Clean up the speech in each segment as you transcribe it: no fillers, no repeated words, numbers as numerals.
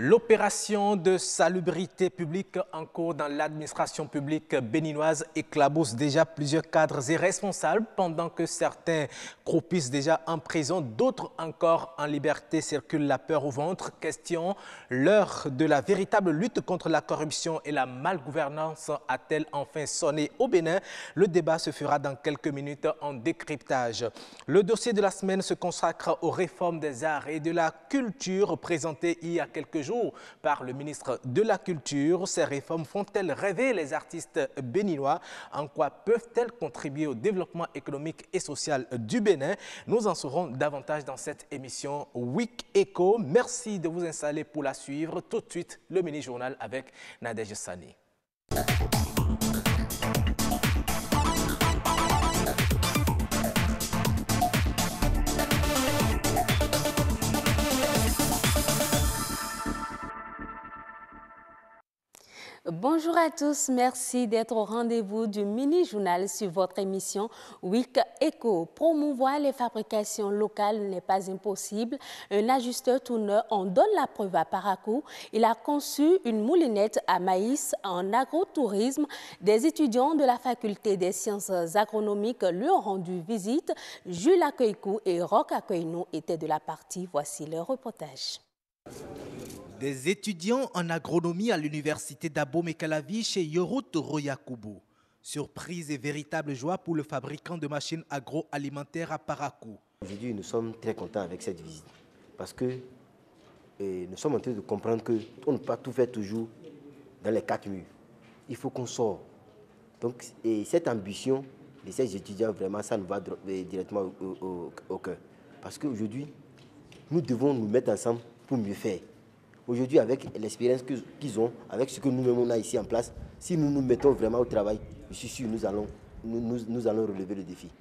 L'opération de salubrité publique en cours dans l'administration publique béninoise éclabousse déjà plusieurs cadres et responsables pendant que certains croupissent déjà en prison, d'autres encore en liberté circulent la peur au ventre. Question, l'heure de la véritable lutte contre la corruption et la malgouvernance a-t-elle enfin sonné au Bénin? Le débat se fera dans quelques minutes en décryptage. Le dossier de la semaine se consacre aux réformes des arts et de la culture présentées il y a quelques jours par le ministre de la Culture. Ces réformes font-elles rêver les artistes béninois? En quoi peuvent-elles contribuer au développement économique et social du Bénin? Nous en saurons davantage dans cette émission Week Echo. Merci de vous installer pour la suivre. Tout de suite, le mini-journal avec Nadège Sani. Bonjour à tous, merci d'être au rendez-vous du mini-journal sur votre émission Week Echo. Promouvoir les fabrications locales n'est pas impossible. Un ajusteur tourneur en donne la preuve à Parakou. Il a conçu une moulinette à maïs en agrotourisme. Des étudiants de la faculté des sciences agronomiques lui ont rendu visite. Jules Accueillicou et Roch Accueillinou étaient de la partie. Voici leur reportage. Des étudiants en agronomie à l'université d'Abomey-Calavi chez Yoro Toro Yakubu. Surprise et véritable joie pour le fabricant de machines agroalimentaires à Parakou. Aujourd'hui, nous sommes très contents avec cette visite parce que nous sommes en train de comprendre qu'on ne peut pas tout faire toujours dans les quatre murs. Il faut qu'on sorte. Donc, cette ambition de ces étudiants, vraiment, ça nous va directement au cœur. Parce qu'aujourd'hui, nous devons nous mettre ensemble pour mieux faire. Aujourd'hui, avec l'expérience qu'ils ont, avec ce que nous-mêmes on a ici en place, si nous nous mettons vraiment au travail, je suis sûr que nous allons relever le défi.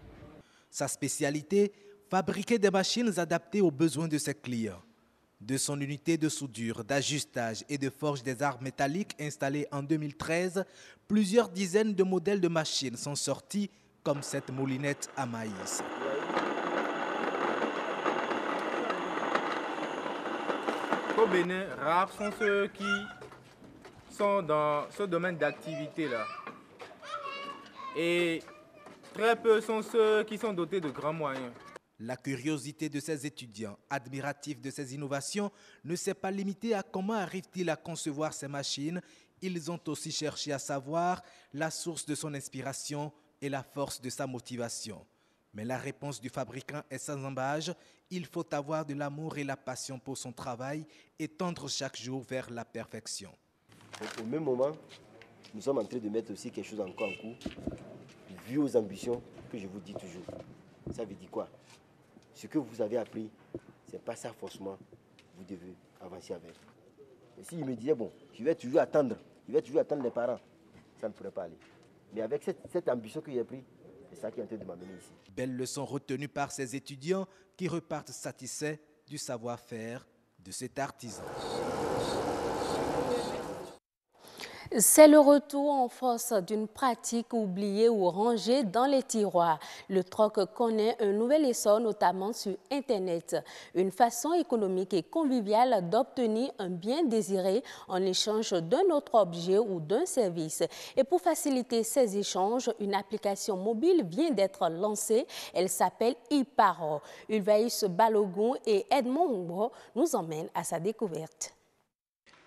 Sa spécialité, fabriquer des machines adaptées aux besoins de ses clients. De son unité de soudure, d'ajustage et de forge des arts métalliques installée en 2013, plusieurs dizaines de modèles de machines sont sortis comme cette moulinette à maïs. Au Bénin, rares sont ceux qui sont dans ce domaine d'activité-là. Et très peu sont ceux qui sont dotés de grands moyens. La curiosité de ces étudiants, admiratifs de ces innovations, ne s'est pas limitée à comment arrive-t-il à concevoir ces machines. Ils ont aussi cherché à savoir la source de son inspiration et la force de sa motivation. Mais la réponse du fabricant est sans embâche. Il faut avoir de l'amour et la passion pour son travail et tendre chaque jour vers la perfection. Au même moment, nous sommes en train de mettre aussi quelque chose encore en cours, vu aux ambitions que je vous dis toujours. Ça veut dire quoi? Ce que vous avez appris, ce n'est pas ça forcément vous devez avancer avec. Et s'il me disait, bon, je vais toujours attendre les parents, ça ne pourrait pas aller. Mais avec cette ambition que j'ai prise, c'est ça qui est en train de m'amener ici. Belle leçon retenue par ces étudiants qui repartent satisfaits du savoir-faire de cet artisan. C'est le retour en force d'une pratique oubliée ou rangée dans les tiroirs. Le troc connaît un nouvel essor, notamment sur Internet. Une façon économique et conviviale d'obtenir un bien désiré en échange d'un autre objet ou d'un service. Et pour faciliter ces échanges, une application mobile vient d'être lancée. Elle s'appelle Iparo. Ulvaïus Balogun et Edmond Ombro nous emmènent à sa découverte.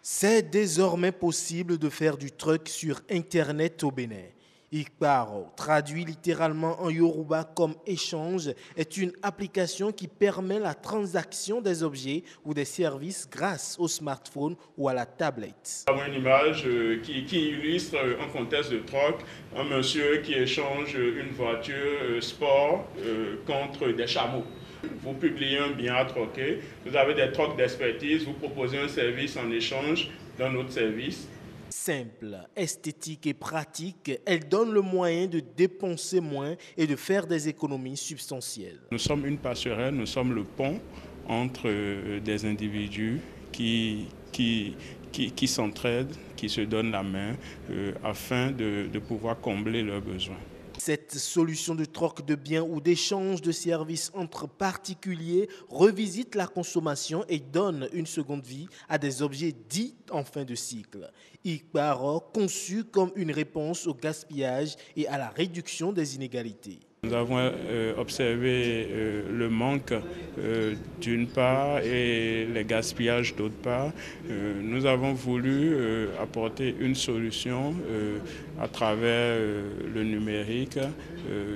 C'est désormais possible de faire du truck sur Internet au Bénin. Iparo, traduit littéralement en Yoruba comme échange, est une application qui permet la transaction des objets ou des services grâce au smartphone ou à la tablette. Nous avons une image qui illustre un contexte de troc, un monsieur qui échange une voiture sport contre des chameaux. Vous publiez un bien à troquer, vous avez des trocs d'expertise, vous proposez un service en échange d'un autre service. Simple, esthétique et pratique, elle donne le moyen de dépenser moins et de faire des économies substantielles. Nous sommes une passerelle, nous sommes le pont entre des individus qui s'entraident, qui se donnent la main afin de pouvoir combler leurs besoins. Cette solution de troc de biens ou d'échange de services entre particuliers revisite la consommation et donne une seconde vie à des objets dits en fin de cycle. Ikparo conçu comme une réponse au gaspillage et à la réduction des inégalités. Nous avons observé le manque d'une part et les gaspillages d'autre part. Nous avons voulu apporter une solution à travers le numérique,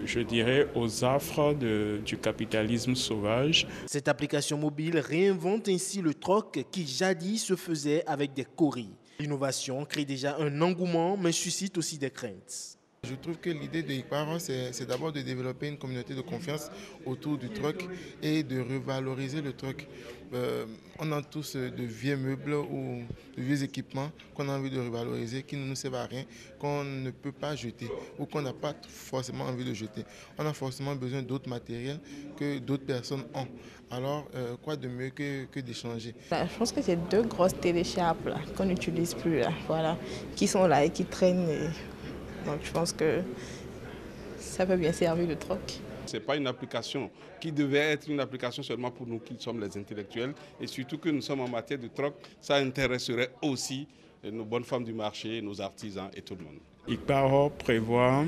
je dirais, aux affres du capitalisme sauvage. Cette application mobile réinvente ainsi le troc qui jadis se faisait avec des coris. L'innovation crée déjà un engouement mais suscite aussi des craintes. Je trouve que l'idée de Ikparo, c'est d'abord de développer une communauté de confiance autour du troc et de revaloriser le troc. On a tous de vieux meubles ou de vieux équipements qu'on a envie de revaloriser, qui ne nous servent à rien, qu'on ne peut pas jeter ou qu'on n'a pas forcément envie de jeter. On a forcément besoin d'autres matériels que d'autres personnes ont. Alors, quoi de mieux que d'échanger? Je pense que c'est deux grosses télécharpes qu'on n'utilise plus, là, voilà, qui sont là et qui traînent. Donc je pense que ça peut bien servir de troc. Ce n'est pas une application qui devait être une application seulement pour nous qui sommes les intellectuels. Et surtout que nous sommes en matière de troc, ça intéresserait aussi nos bonnes femmes du marché, nos artisans et tout le monde. Ikparo prévoit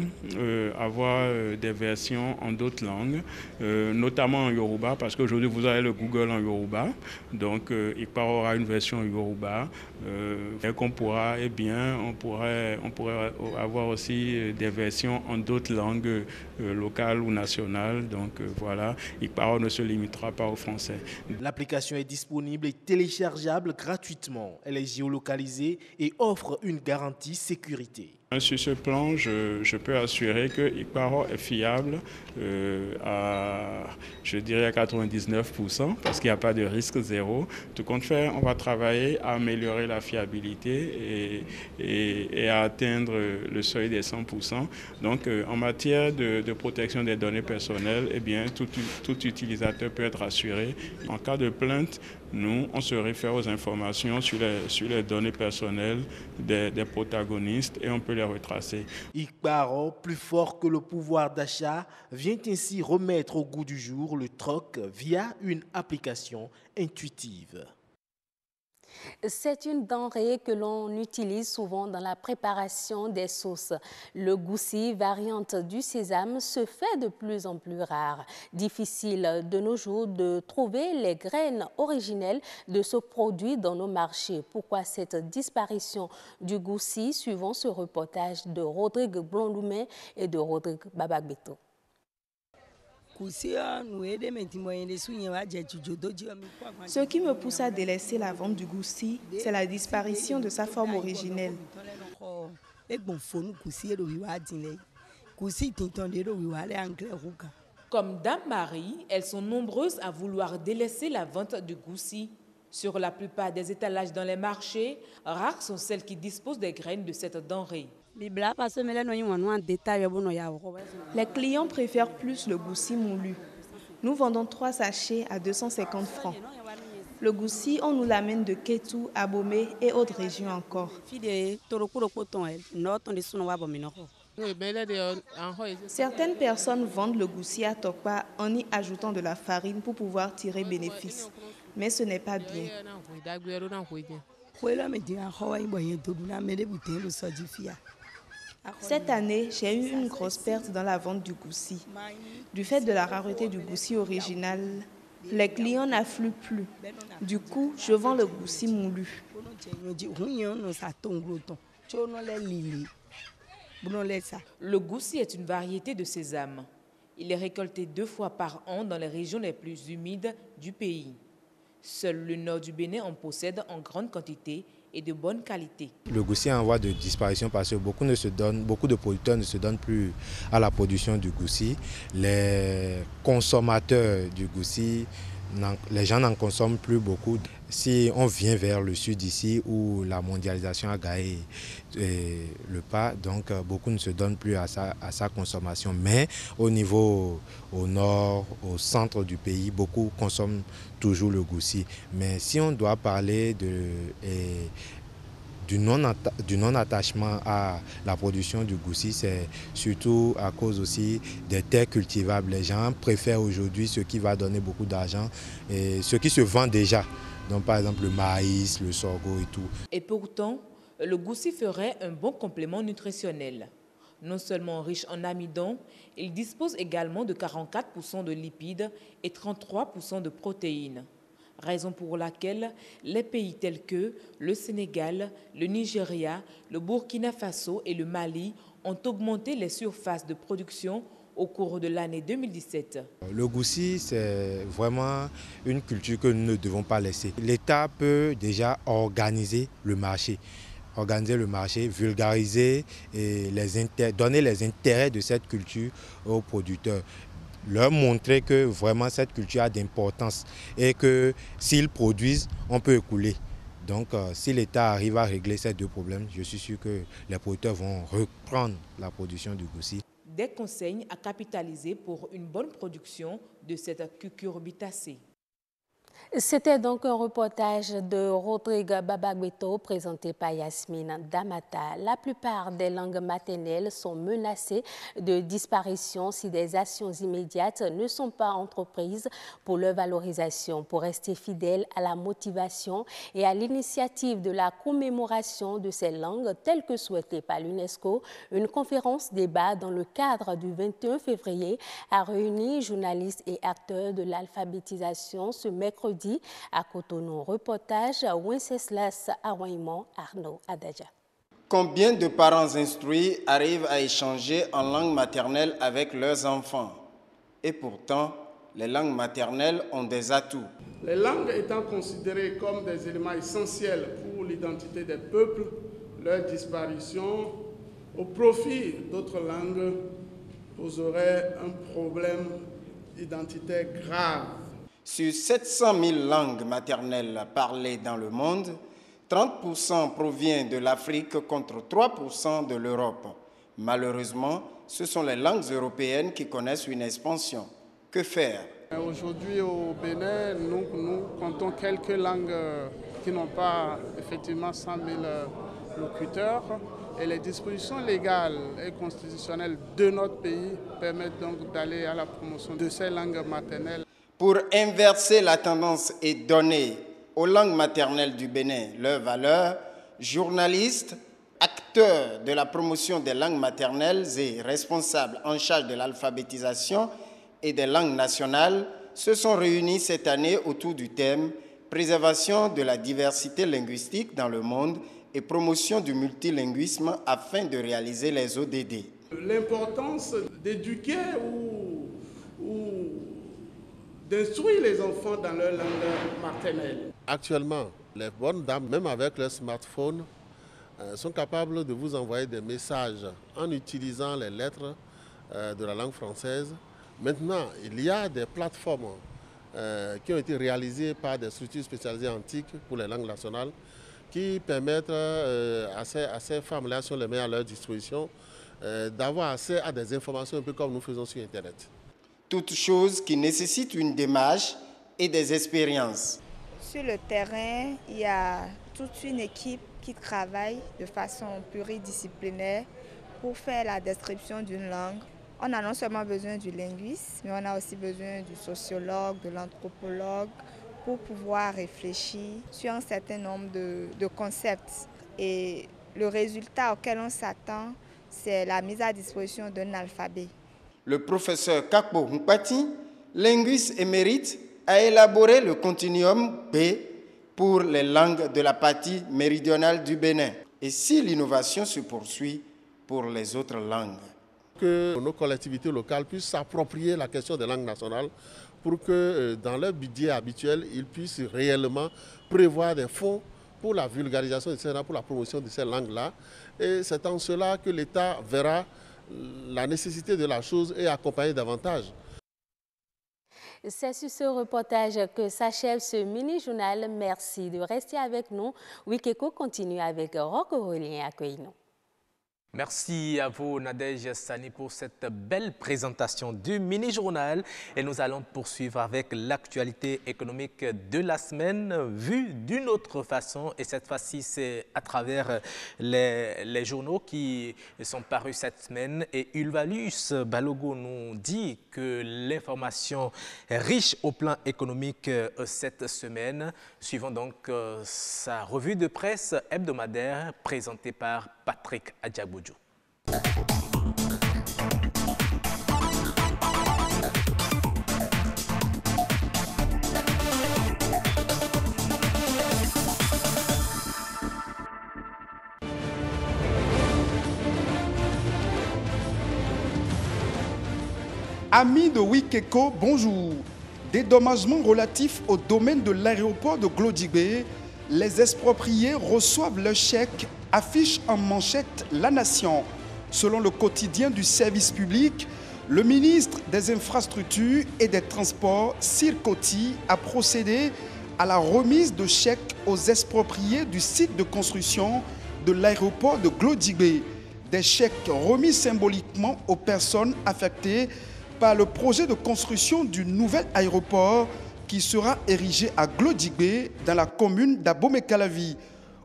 avoir des versions en d'autres langues, notamment en Yoruba, parce qu'aujourd'hui vous avez le Google en Yoruba, donc Ikparo aura une version Yoruba, et qu'on pourra, on pourrait avoir aussi des versions en d'autres langues locales ou nationales, donc voilà, Ikparo ne se limitera pas au français. L'application est disponible et téléchargeable gratuitement, elle est géolocalisée et offre une garantie sécurité. Sur ce plan, je peux assurer que Ikparo est fiable je dirais à 99%, parce qu'il n'y a pas de risque zéro. Tout compte fait, on va travailler à améliorer la fiabilité et à atteindre le seuil des 100%. Donc, en matière de protection des données personnelles, eh bien, tout utilisateur peut être assuré. En cas de plainte, nous, on se réfère aux informations sur les données personnelles des protagonistes et on peut les retracer. Ikparo, plus fort que le pouvoir d'achat, vient ainsi remettre au goût du jour le troc via une application intuitive. C'est une denrée que l'on utilise souvent dans la préparation des sauces. Le goussi, variante du sésame, se fait de plus en plus rare. Difficile de nos jours de trouver les graines originelles de ce produit dans nos marchés. Pourquoi cette disparition du goussi? Suivant ce reportage de Rodrigue Blondoumé et de Rodrigue Babagbeto. Ce qui me pousse à délaisser la vente du goussi, c'est la disparition de sa forme originelle. Comme Dame Marie, elles sont nombreuses à vouloir délaisser la vente du goussi. Sur la plupart des étalages dans les marchés, rares sont celles qui disposent des graines de cette denrée. Les clients préfèrent plus le goussi moulu. Nous vendons 3 sachets à 250 francs. Le goussi, on nous l'amène de Kétou, Abomey et autres régions encore. Certaines personnes vendent le goussi à Tokpa en y ajoutant de la farine pour pouvoir tirer bénéfice. Mais ce n'est pas bien. Cette année, j'ai eu une grosse perte dans la vente du goussi. Du fait de la rareté du goussi original, les clients n'affluent plus. Du coup, je vends le goussi moulu. Le goussi est une variété de sésame. Il est récolté 2 fois par an dans les régions les plus humides du pays. Seul le nord du Bénin en possède en grande quantité et de bonne qualité. Le goussi est en voie de disparition parce que beaucoup de producteurs ne se donnent plus à la production du goussi. Les consommateurs du goussi, les gens n'en consomment plus beaucoup. Si on vient vers le sud ici où la mondialisation a gagné le pas, donc beaucoup ne se donnent plus à sa consommation. Mais au niveau au nord, au centre du pays, beaucoup consomment toujours le goussi. Mais si on doit parler du du non-attachement à la production du goussi, c'est surtout à cause aussi des terres cultivables. Les gens préfèrent aujourd'hui ce qui va donner beaucoup d'argent et ce qui se vend déjà. Donc par exemple le maïs, le sorgho et tout. Et pourtant, le goussi ferait un bon complément nutritionnel. Non seulement riche en amidon, il dispose également de 44% de lipides et 33% de protéines. Raison pour laquelle les pays tels que le Sénégal, le Nigeria, le Burkina Faso et le Mali ont augmenté les surfaces de production au cours de l'année 2017. Le goussi, c'est vraiment une culture que nous ne devons pas laisser. L'État peut déjà organiser le marché, vulgariser et donner les intérêts de cette culture aux producteurs. Leur montrer que vraiment cette culture a d'importance et que s'ils produisent, on peut écouler. Donc si l'État arrive à régler ces deux problèmes, je suis sûr que les producteurs vont reprendre la production du goussi. Des conseils à capitaliser pour une bonne production de cette cucurbitacée. C'était donc un reportage de Rodrigue Babagbeto présenté par Yasmine Damata. La plupart des langues maternelles sont menacées de disparition si des actions immédiates ne sont pas entreprises pour leur valorisation. Pour rester fidèle à la motivation et à l'initiative de la commémoration de ces langues telles que souhaitées par l'UNESCO, une conférence débat dans le cadre du 21 février a réuni journalistes et acteurs de l'alphabétisation ce mercredi à Cotonou. Reportage Wenceslas Awaimon, Arnaud Adadja. Combien de parents instruits arrivent à échanger en langue maternelle avec leurs enfants? Et pourtant, les langues maternelles ont des atouts. Les langues étant considérées comme des éléments essentiels pour l'identité des peuples, leur disparition au profit d'autres langues poserait un problème identitaire grave. Sur 700 000 langues maternelles parlées dans le monde, 30% provient de l'Afrique contre 3% de l'Europe. Malheureusement, ce sont les langues européennes qui connaissent une expansion. Que faire? Aujourd'hui au Bénin, nous comptons quelques langues qui n'ont pas effectivement 100 000 locuteurs. Et les dispositions légales et constitutionnelles de notre pays permettent donc d'aller à la promotion de ces langues maternelles. Pour inverser la tendance et donner aux langues maternelles du Bénin leur valeur, journalistes, acteurs de la promotion des langues maternelles et responsables en charge de l'alphabétisation et des langues nationales se sont réunis cette année autour du thème « Préservation de la diversité linguistique dans le monde et promotion du multilinguisme » afin de réaliser les ODD. L'importance d'éduquer ou d'instruire les enfants dans leur langue maternelle. Actuellement, les bonnes dames, même avec leur smartphone, sont capables de vous envoyer des messages en utilisant les lettres de la langue française. Maintenant, il y a des plateformes qui ont été réalisées par des structures spécialisées antiques pour les langues nationales qui permettent à ces femmes-là, si on les met à leur disposition, d'avoir accès à des informations un peu comme nous faisons sur Internet. Toute chose qui nécessite une démarche et des expériences. Sur le terrain, il y a toute une équipe qui travaille de façon pluridisciplinaire pour faire la description d'une langue. On a non seulement besoin du linguiste, mais on a aussi besoin du sociologue, de l'anthropologue, pour pouvoir réfléchir sur un certain nombre de concepts. Et le résultat auquel on s'attend, c'est la mise à disposition d'un alphabet. Le professeur Kakpo Mpati, linguiste émérite, a élaboré le continuum B pour les langues de la partie méridionale du Bénin. Et si l'innovation se poursuit pour les autres langues? Que nos collectivités locales puissent s'approprier la question des langues nationales pour que dans leur budget habituel, ils puissent réellement prévoir des fonds pour la vulgarisation de ces langues, pour la promotion de ces langues-là. Et c'est en cela que l'État verra la nécessité de la chose et accompagner davantage. C'est sur ce reportage que s'achève ce mini-journal. Merci de rester avec nous. Wikeko continue avec Roch Aurélien. Accueillez-nous. Merci à vous, Nadège Sani, pour cette belle présentation du mini-journal. Et nous allons poursuivre avec l'actualité économique de la semaine, vue d'une autre façon. Et cette fois-ci, c'est à travers les journaux qui sont parus cette semaine. Et Ulvalus Balogo nous dit que l'information est riche au plan économique cette semaine. Suivons donc sa revue de presse hebdomadaire présentée par Patrick Adjaboudjou. Amis de Wikeko, bonjour. Dédommagement relatif au domaine de l'aéroport de Glodjibé, les expropriés reçoivent leur chèque, affiche en manchette La Nation. Selon le quotidien du service public, le ministre des Infrastructures et des Transports, Sir Koti, a procédé à la remise de chèques aux expropriés du site de construction de l'aéroport de Glodjibé. Des chèques remis symboliquement aux personnes affectées par le projet de construction du nouvel aéroport qui sera érigé à Glodjibé dans la commune d'Abomey-Calavi.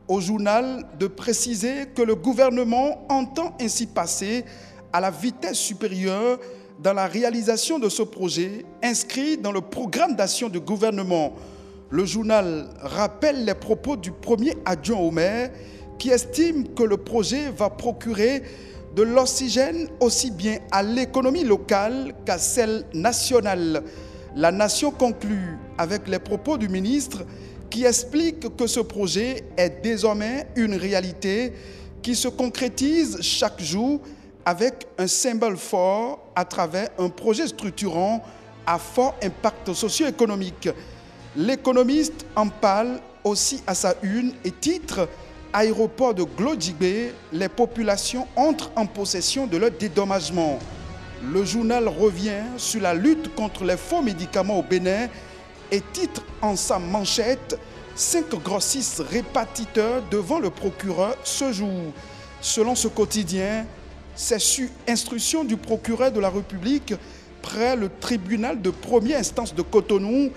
Au journal de préciser que le gouvernement entend ainsi passer à la vitesse supérieure dans la réalisation de ce projet inscrit dans le programme d'action du gouvernement. Le journal rappelle les propos du premier adjoint au maire qui estime que le projet va procurer de l'oxygène aussi bien à l'économie locale qu'à celle nationale. La Nation conclut avec les propos du ministre qui explique que ce projet est désormais une réalité qui se concrétise chaque jour avec un symbole fort à travers un projet structurant à fort impact socio-économique. L'économiste en parle aussi à sa une et titre « Aéroport de Glodjibé, les populations entrent en possession de leur dédommagement ». Le journal revient sur la lutte contre les faux médicaments au Bénin et titre en sa manchette « 5 grossistes répartiteurs devant le procureur ce jour ». Selon ce quotidien, c'est sur instruction du procureur de la République près le tribunal de première instance de Cotonou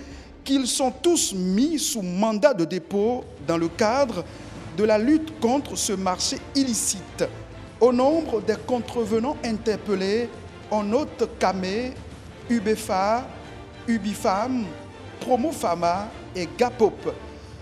qu'ils sont tous mis sous mandat de dépôt dans le cadre de la lutte contre ce marché illicite. Au nombre des contrevenants interpellés, on note Camé, Ubéfa, Ubifam, Promopharma et Gapop.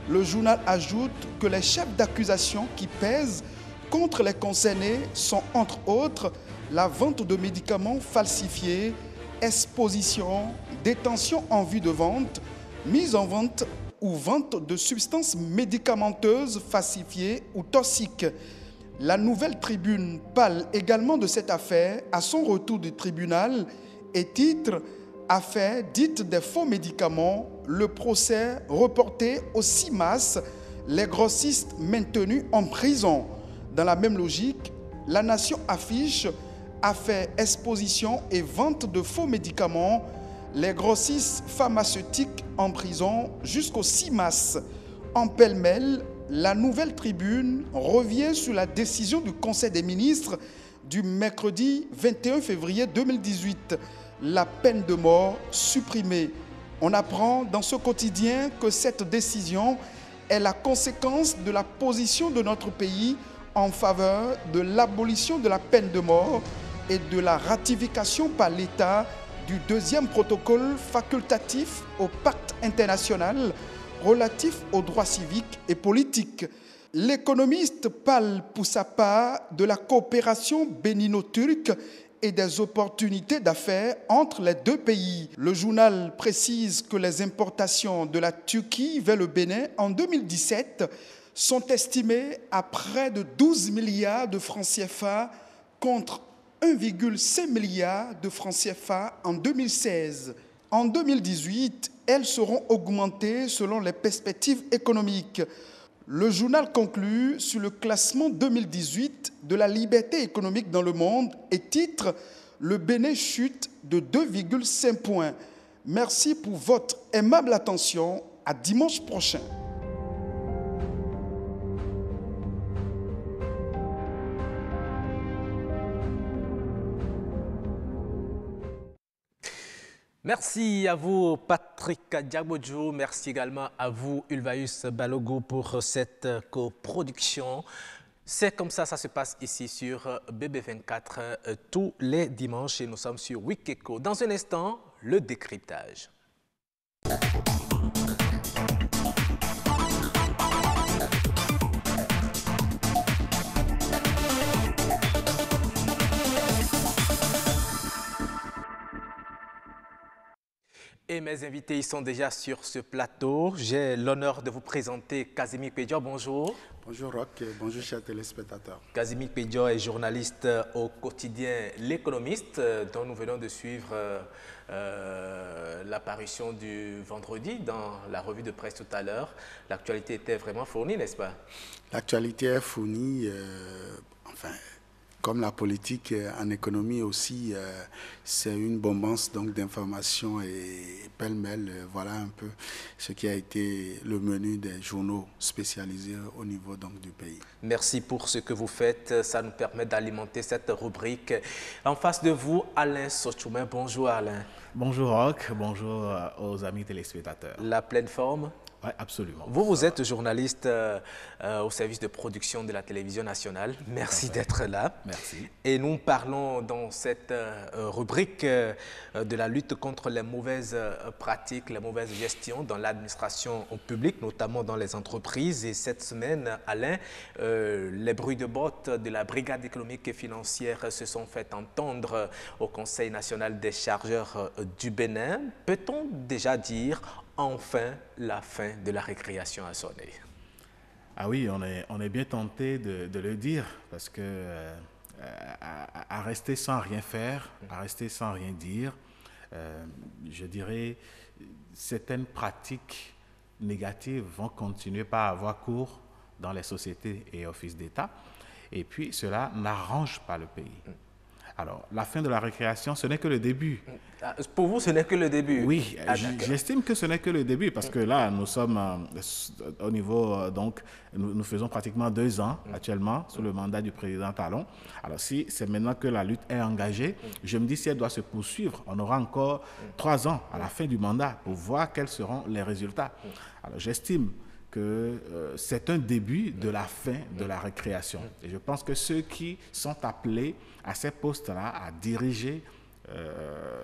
Le journal ajoute que les chefs d'accusation qui pèsent contre les concernés sont entre autres la vente de médicaments falsifiés, exposition, détention en vue de vente, mise en vente ou vente de substances médicamenteuses falsifiées ou toxiques. La Nouvelle Tribune parle également de cette affaire à son retour du tribunal et titre « Affaire dite des faux médicaments, le procès reporté au 6 mars, les grossistes maintenus en prison ». Dans la même logique, La Nation affiche « Affaire exposition et vente de faux médicaments, les grossistes pharmaceutiques en prison jusqu'au 6 mars ». En pêle-mêle, la Nouvelle Tribune revient sur la décision du Conseil des ministres du mercredi 21 février 2018, la peine de mort supprimée. On apprend dans ce quotidien que cette décision est la conséquence de la position de notre pays en faveur de l'abolition de la peine de mort et de la ratification par l'État du deuxième protocole facultatif au pacte international relatif aux droits civiques et politiques. L'économiste parle pour sa part de la coopération bénino-turque et des opportunités d'affaires entre les deux pays. Le journal précise que les importations de la Turquie vers le Bénin en 2017 sont estimées à près de 12 milliards de francs CFA contre 1,5 milliard de francs CFA en 2016. En 2018, elles seront augmentées selon les perspectives économiques. Le journal conclut sur le classement 2018 de la liberté économique dans le monde et titre « Le Bénin chute de 2,5 points ». Merci pour votre aimable attention. À dimanche prochain. Merci à vous, Patrick Diagbodjou. Merci également à vous, Ulvaeus Balogun, pour cette coproduction. C'est comme ça se passe ici sur BB24 tous les dimanches et nous sommes sur Wikeko. Dans un instant, le décryptage. Et mes invités, ils sont déjà sur ce plateau. J'ai l'honneur de vous présenter Casimir Pédior. Bonjour. Bonjour Roch, bonjour chers téléspectateurs. Casimir Pédior est journaliste au quotidien L'Économiste, dont nous venons de suivre l'apparition du vendredi dans la revue de presse tout à l'heure. L'actualité était vraiment fournie, n'est-ce pas? L'actualité est fournie, comme la politique en économie aussi, c'est une bombance d'informations et pêle-mêle, voilà un peu ce qui a été le menu des journaux spécialisés au niveau du pays. Merci pour ce que vous faites, ça nous permet d'alimenter cette rubrique. En face de vous, Alain Sochoumen. Bonjour Alain. Bonjour Roch, bonjour aux amis téléspectateurs. La pleine forme? Oui, absolument. Vous êtes journaliste au service de production de la télévision nationale. Merci d'être là. Merci. Et nous parlons dans cette rubrique de la lutte contre les mauvaises pratiques, les mauvaises gestions dans l'administration publique, notamment dans les entreprises. Et cette semaine, Alain, les bruits de bottes de la brigade économique et financière se sont fait entendre au Conseil national des chargeurs du Bénin. Peut-on déjà dire enfin la fin de la récréation a sonné? Ah oui, on est bien tenté de le dire parce que à rester sans rien faire, à rester sans rien dire, je dirais certaines pratiques négatives vont continuer par avoir cours dans les sociétés et offices d'État et puis cela n'arrange pas le pays. Alors, la fin de la récréation, ce n'est que le début. Pour vous, ce n'est que le début? Oui, j'estime que ce n'est que le début parce que là, nous sommes au niveau, nous faisons pratiquement 2 ans actuellement sous le mandat du président Talon. Alors, si c'est maintenant que la lutte est engagée, je me dis si elle doit se poursuivre, on aura encore 3 ans à la fin du mandat pour voir quels seront les résultats. Alors, j'estime que c'est un début de la fin de la récréation. Et je pense que ceux qui sont appelés à ces postes-là, à diriger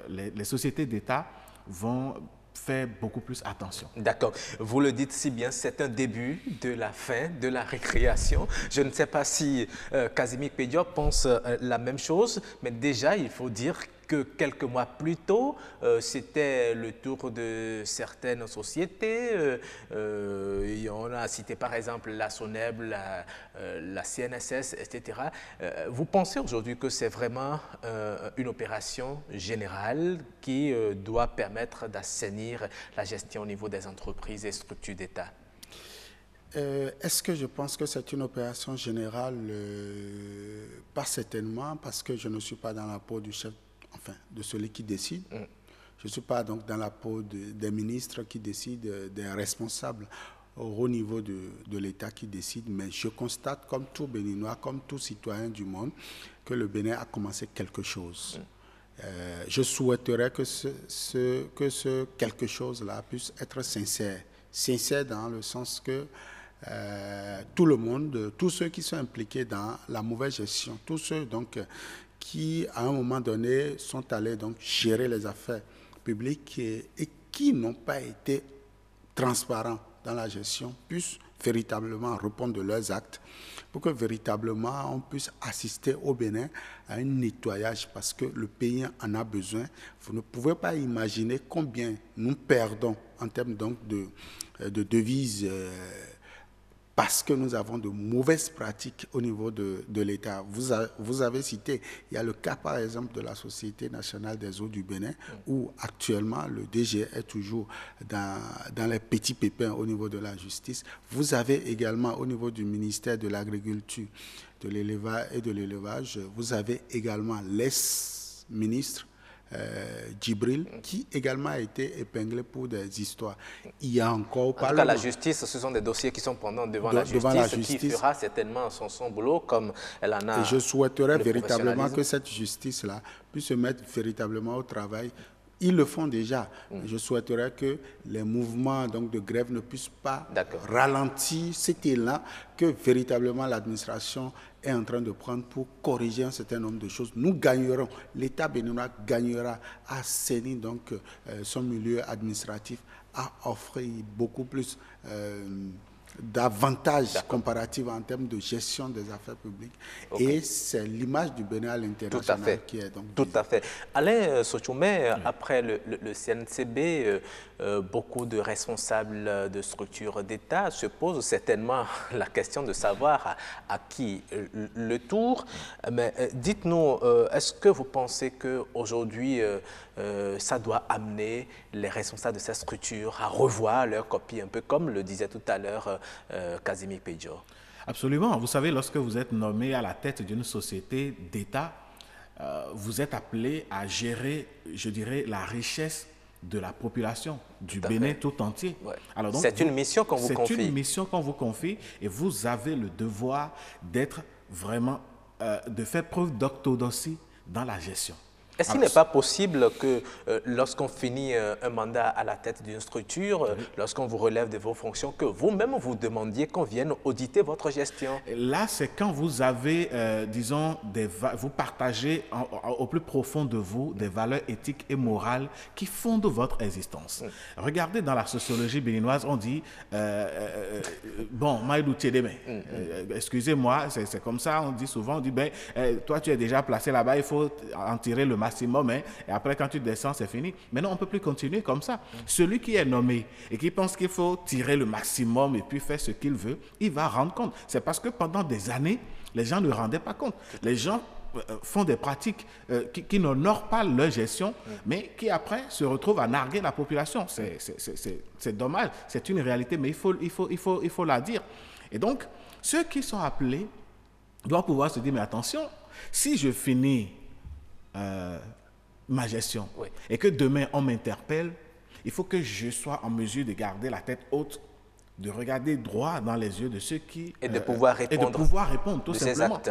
les sociétés d'État, vont faire beaucoup plus attention. D'accord. Vous le dites si bien, c'est un début de la fin de la récréation. Je ne sais pas si Casimir Pédior pense la même chose, mais déjà, il faut dire que quelques mois plus tôt, c'était le tour de certaines sociétés. On a cité par exemple la SONEB, la CNSS, etc. Vous pensez aujourd'hui que c'est vraiment une opération générale qui doit permettre d'assainir la gestion au niveau des entreprises et structures d'État? Est-ce que je pense que c'est une opération générale? Pas certainement, parce que je ne suis pas dans la peau du chef, de celui qui décide. Je ne suis pas donc dans la peau des ministres qui décident, des responsables au niveau de l'État qui décident, mais je constate comme tout Béninois, comme tout citoyen du monde, que le Bénin a commencé quelque chose. Je souhaiterais que ce quelque chose-là puisse être sincère. Sincère dans le sens que tout le monde, tous ceux qui sont impliqués dans la mauvaise gestion, tous ceux qui, à un moment donné, sont allés gérer les affaires publiques et qui n'ont pas été transparents dans la gestion, puissent véritablement répondre de leurs actes pour que véritablement on puisse assister au Bénin à un nettoyage parce que le pays en a besoin. Vous ne pouvez pas imaginer combien nous perdons en termes de devises parce que nous avons de mauvaises pratiques au niveau de l'État. Vous avez cité, il y a le cas par exemple de la Société nationale des eaux du Bénin, où actuellement le DG est toujours dans les petits pépins au niveau de la justice. Vous avez également au niveau du ministère de l'Agriculture, de l'élevage et de l'élevage, vous avez également l'ex-ministre Djibril, qui également a été épinglé pour des histoires. Il y a encore... En tout cas, la justice, ce sont des dossiers qui sont pendant devant la justice, qui fera certainement son boulot comme elle en a... Et je souhaiterais véritablement que cette justice-là puisse se mettre véritablement au travail Ils le font déjà. Je souhaiterais que les mouvements donc, de grève ne puissent pas ralentir cet élan que véritablement l'administration est en train de prendre pour corriger un certain nombre de choses. Nous gagnerons, l'État béninois gagnera à assainir donc, son milieu administratif, à offrir beaucoup plus d'avantages comparatifs en termes de gestion des affaires publiques. Et c'est l'image du Bénin à l'international qui est donc... Tout à fait. Alain Sochoumé, après le CNCB, beaucoup de responsables de structures d'État se posent certainement la question de savoir à qui le tour. Mais dites-nous, est-ce que vous pensez qu'aujourd'hui, ça doit amener les responsables de ces structures à revoir leur copie, un peu comme le disait tout à l'heure Casimir Pedjo? Absolument. Vous savez, lorsque vous êtes nommé à la tête d'une société d'État, vous êtes appelé à gérer, je dirais, la richesse de la population du Bénin tout entier. Alors donc, c'est une mission qu'on vous confie. C'est une mission qu'on vous confie et vous avez le devoir d'être vraiment, de faire preuve d'orthodoxie dans la gestion. Est-ce qu'il n'est pas possible que lorsqu'on finit un mandat à la tête d'une structure, lorsqu'on vous relève de vos fonctions, que vous-même vous demandiez qu'on vienne auditer votre gestion? Là, c'est quand vous avez, disons, vous partagez au plus profond de vous des valeurs éthiques et morales qui fondent votre existence. Regardez dans la sociologie béninoise, on dit, bon, Maïdou Tchédémé, excusez-moi, c'est comme ça, on dit souvent, on dit, ben, toi tu es déjà placé là-bas, il faut en tirer le maximum, hein, et après quand tu descends, c'est fini. Mais non, on ne peut plus continuer comme ça. Celui qui est nommé et qui pense qu'il faut tirer le maximum et puis faire ce qu'il veut, il va rendre compte. C'est parce que pendant des années, les gens ne rendaient pas compte. Les gens font des pratiques qui n'honorent pas leur gestion, mais qui après se retrouvent à narguer la population. C'est dommage, c'est une réalité, mais il faut la dire. Et donc, ceux qui sont appelés doivent pouvoir se dire, mais attention, si je finis ma gestion et que demain on m'interpelle, il faut que je sois en mesure de garder la tête haute, de regarder droit dans les yeux de ceux qui... Et de pouvoir répondre, tout simplement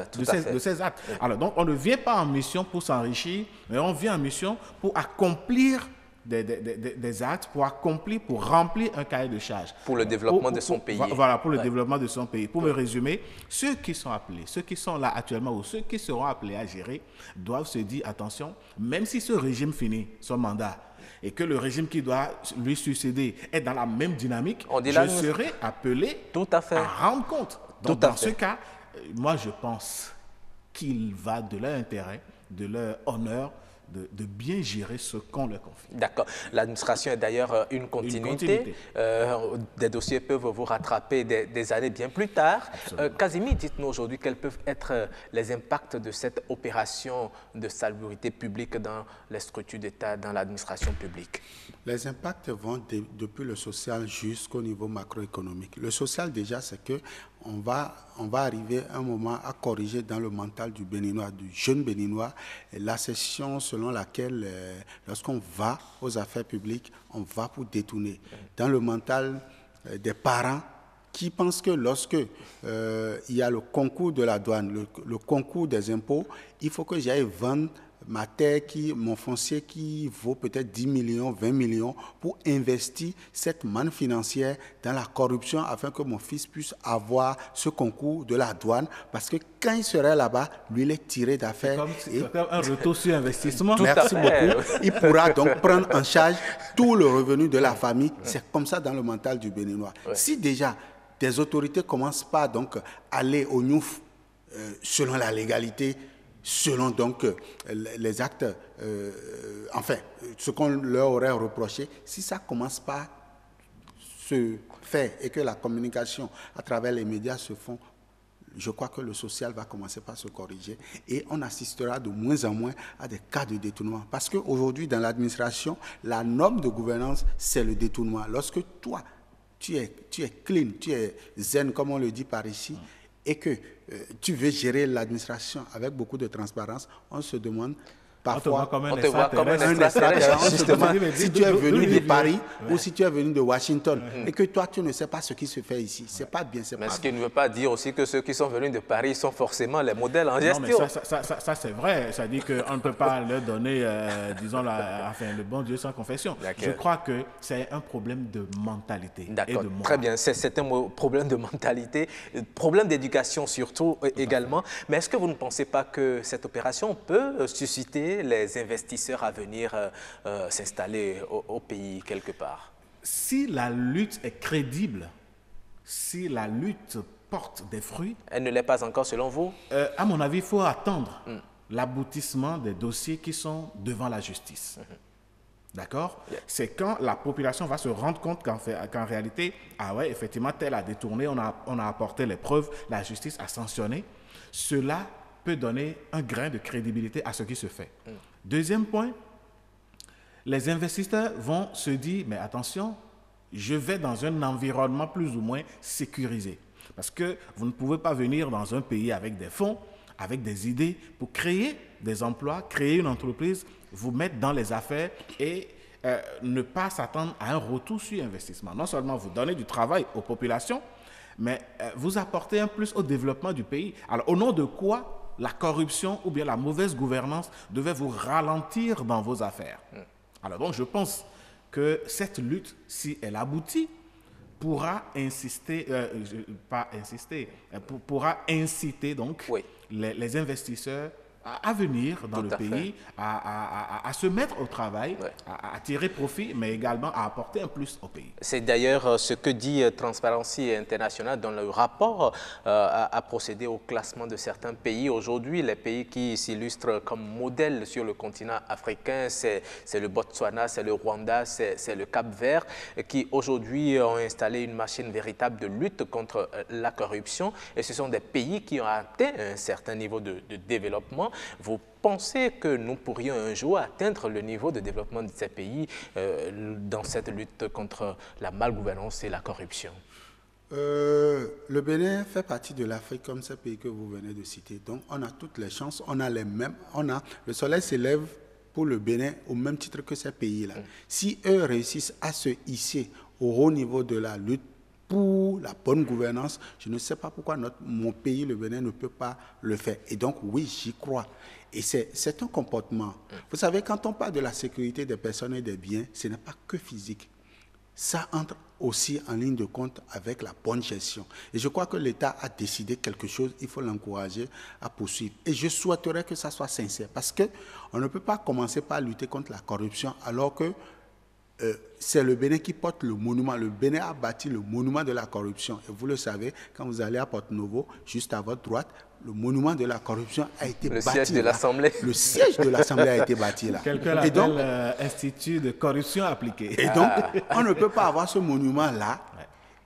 de ces actes. Alors donc on ne vient pas en mission pour s'enrichir, mais on vient en mission pour accomplir des actes, pour remplir un cahier de charges. Pour le développement de son pays. Voilà, pour le développement de son pays. Pour me résumer, ceux qui sont appelés, ceux qui sont là actuellement ou ceux qui seront appelés à gérer doivent se dire, attention, même si ce régime finit son mandat et que le régime qui doit lui succéder est dans la même dynamique, je serai appelé à rendre compte. Donc dans ce cas, moi je pense qu'il va de leur intérêt, de leur honneur, de bien gérer ce qu'on leur confie. D'accord. L'administration est d'ailleurs une continuité. Des dossiers peuvent vous rattraper des années bien plus tard. Casimir, dites-nous aujourd'hui quels peuvent être les impacts de cette opération de salubrité publique dans les structures d'État, dans l'administration publique. Les impacts vont depuis le social jusqu'au niveau macroéconomique. Le social, déjà, c'est que on va arriver à un moment à corriger dans le mental du Béninois, du jeune Béninois, la session selon laquelle, lorsqu'on va aux affaires publiques, on va pour détourner. Dans le mental des parents qui pensent que lorsque il y a le concours de la douane, le concours des impôts, il faut que j'aille vendre ma terre, mon foncier qui vaut peut-être 10 millions, 20 millions, pour investir cette manne financière dans la corruption afin que mon fils puisse avoir ce concours de la douane. Parce que quand il serait là-bas, lui, il est tiré d'affaires. C'est comme un retour sur investissement. Merci beaucoup. Il pourra donc prendre en charge tout le revenu de la famille. C'est comme ça dans le mental du Béninois. Si déjà des autorités ne commencent pas donc à aller au Niouf selon la légalité, selon donc les actes, enfin, ce qu'on leur aurait reproché, si ça ne commence pas à se faire et que la communication à travers les médias se font, je crois que le social va commencer par se corriger et on assistera de moins en moins à des cas de détournement. Parce qu'aujourd'hui, dans l'administration, la norme de gouvernance, c'est le détournement. Lorsque toi, tu es clean, tu es zen, comme on le dit par ici, et que tu veux gérer l'administration avec beaucoup de transparence, on se demande parfois, on te voit comme un extraterrestre. Justement, si tu es venu de Paris ou si tu es venu de Washington et que toi, tu ne sais pas ce qui se fait ici, c'est pas bien, c'est pas Mais ce qui ne veut pas dire aussi que ceux qui sont venus de Paris sont forcément les modèles en gestion. Non, mais ça c'est vrai. Ça dit qu'on ne peut pas leur donner, disons, le bon Dieu sans confession. Je crois que c'est un problème de mentalité. D'accord, très bien. C'est un problème de mentalité, problème d'éducation surtout également. Mais est-ce que vous ne pensez pas que cette opération peut susciter les investisseurs à venir s'installer au pays quelque part? Si la lutte est crédible, si la lutte porte des fruits... Elle ne l'est pas encore selon vous? À mon avis, il faut attendre l'aboutissement des dossiers qui sont devant la justice. D'accord? C'est quand la population va se rendre compte qu'en réalité, ah ouais, effectivement, tel a détourné, on a apporté les preuves, la justice a sanctionné. Cela peut donner un grain de crédibilité à ce qui se fait. Deuxième point, les investisseurs vont se dire, mais attention, je vais dans un environnement plus ou moins sécurisé. Parce que vous ne pouvez pas venir dans un pays avec des fonds, avec des idées, pour créer des emplois, créer une entreprise, vous mettre dans les affaires et ne pas s'attendre à un retour sur investissement. Non seulement vous donnez du travail aux populations, mais vous apportez un plus au développement du pays. Alors, au nom de quoi la corruption ou bien la mauvaise gouvernance devait vous ralentir dans vos affaires? Alors, donc, je pense que cette lutte, si elle aboutit, pourra pourra inciter donc les investisseurs à venir dans le pays, à se mettre au travail, à tirer profit, mais également à apporter un plus au pays. C'est d'ailleurs ce que dit Transparency International dans le rapport à procéder au classement de certains pays. Aujourd'hui, les pays qui s'illustrent comme modèle sur le continent africain, c'est le Botswana, c'est le Rwanda, c'est le Cap-Vert, qui aujourd'hui ont installé une machine véritable de lutte contre la corruption. Et ce sont des pays qui ont atteint un certain niveau de développement. Vous pensez que nous pourrions un jour atteindre le niveau de développement de ces pays dans cette lutte contre la malgouvernance et la corruption? Le Bénin fait partie de l'Afrique comme ces pays que vous venez de citer. Donc, on a toutes les chances, on a les mêmes. Le soleil s'élève pour le Bénin au même titre que ces pays-là. Si eux réussissent à se hisser au haut niveau de la lutte pour la bonne gouvernance, je ne sais pas pourquoi mon pays, le Bénin, ne peut pas le faire. Et donc, oui, j'y crois. Et c'est un comportement. Vous savez, quand on parle de la sécurité des personnes et des biens, ce n'est pas que physique. Ça entre aussi en ligne de compte avec la bonne gestion. Et je crois que l'État a décidé quelque chose, il faut l'encourager à poursuivre. Et je souhaiterais que ça soit sincère, parce qu'on ne peut pas commencer par lutter contre la corruption alors que c'est le Bénin qui porte le monument. Le Bénin a bâti le monument de la corruption. Et vous le savez, quand vous allez à Porte-Novo, juste à votre droite, le monument de la corruption a été bâti. Le siège de l'Assemblée. Le siège de l'Assemblée a été bâti là. Quelqu'un l'appelle Institut de corruption appliquée. Et donc, on ne peut pas avoir ce monument-là